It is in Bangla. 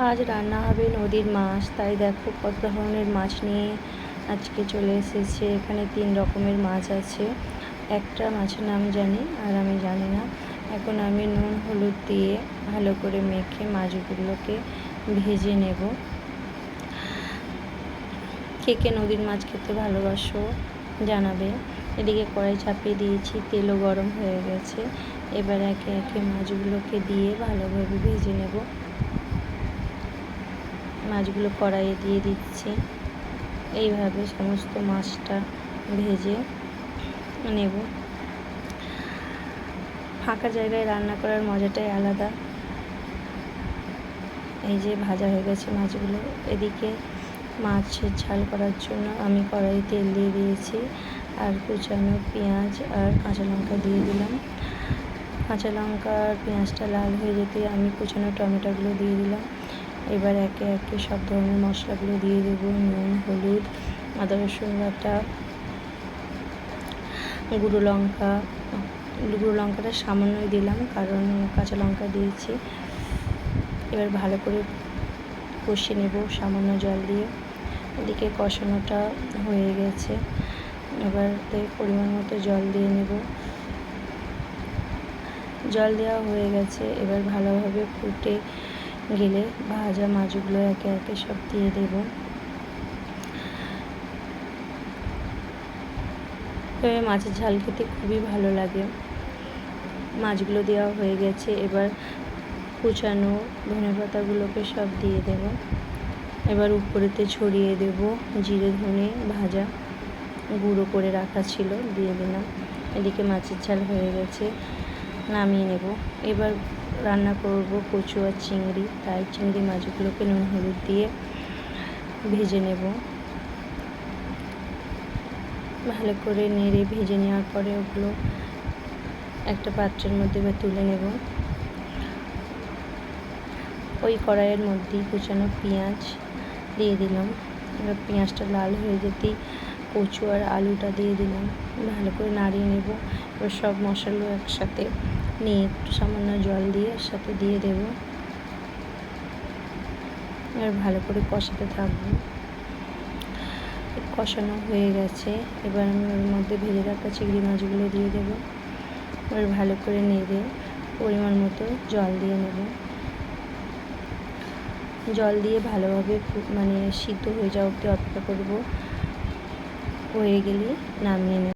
আজ রান্না হবে নদীর মাছ। তাই দেখো কত ধরনের মাছ নিয়ে আজকে চলে এসেছে। এখানে 3 রকমের মাছ আছে। একটা মাছের নাম জানি আর আমি জানি না। এখন আমি নুন হলুদ দিয়ে ভালো করে মেখে মাছগুলোকে ভেজে নেব। কে কে নদীর মাছ খেতে ভালোবাসো জানাবে। এদিকে কড়াই চাপিয়ে দিয়েছি, তেলও গরম হয়ে গেছে। এবার একে একে মাছগুলোকে দিয়ে ভালোভাবে ভেজে নেব। মাছগুলো কড়াইয়ে দিয়ে দিচ্ছি। এইভাবে সমস্ত মাছটা ভেজে নেব। ফাঁকা জায়গায় রান্না করার মজাটাই আলাদা। এই যে ভাজা হয়ে গেছে মাছগুলো। এদিকে মাছের ঝাল করার জন্য আমি কড়াইয়ে তেল দিয়ে দিয়েছি আর কুচানো পেঁয়াজ আর কাঁচা লঙ্কা দিয়ে দিলাম। কাঁচা লঙ্কা আর পেঁয়াজটা লাল হয়ে যেতে আমি কুচানো টমেটোগুলো দিয়ে দিলাম। এবার একে একে সব ধরনের মশলাগুলো দিয়ে দেবো। নুন, হলুদ, আদা রসুন বাটা, গুঁড়ো লঙ্কাটা সামান্যই দিলাম কারণ কাঁচা লঙ্কা দিয়েছি। এবার ভালো করে কষিয়ে নেব সামান্য জল দিয়ে। এদিকে কষানোটা হয়ে গেছে। এবার পরিমাণ মতো জল দিয়ে নেব। জল দেওয়া হয়ে গেছে। এবার ভালোভাবে ফুটে গেলে ভাজা মাছগুলো একে একে সব দিয়ে দেব। তবে মাছের ঝাল খেতে খুবই ভালো লাগে। মাছগুলো দেওয়া হয়ে গেছে। এবার কুচানো ধনেপাতাগুলোকে সব দিয়ে দেব। এবার উপরেতে ছড়িয়ে দেব জিরে ধনে ভাজা গুঁড়ো করে রাখা ছিল, দিয়ে দিলাম। এদিকে মাছের ঝাল হয়ে গেছে, নামিয়ে নেব। এবার রান্না করব কচু আর চিংড়ি। তাই চিংড়ি মাছগুলোকে নুন হলুদ দিয়ে ভেজে নেব। ভালো করে নেড়ে ভেজে নেওয়ার পরে ওগুলো একটা পাত্রের মধ্যে এবার তুলে নেব। ওই কড়াইয়ের মধ্যেই কুচানো পেঁয়াজ দিয়ে দিলাম। এবার পেঁয়াজটা লাল হয়ে যেতেই কচু আর আলুটা দিয়ে দিলাম। ভালো করে নাড়িয়ে নেব। এবার সব মশলা একসাথে নিয়ে একটু সামান্য জল দিয়ে এর সাথে দিয়ে দেব। এবার ভালো করে কষাতে থাকবো। কষানো হয়ে গেছে। এবার আমি ওর মধ্যে ভেজে রাখা চিংড়ি মাছগুলো দিয়ে দেবো। এবার ভালো করে নেড়ে পরিমাণ মতো জল দিয়ে নেব। জল দিয়ে ভালোভাবে সিদ্ধ হয়ে যাওয়া অবধি অপেক্ষা করব। হয়ে গেলে নামিয়ে নেব।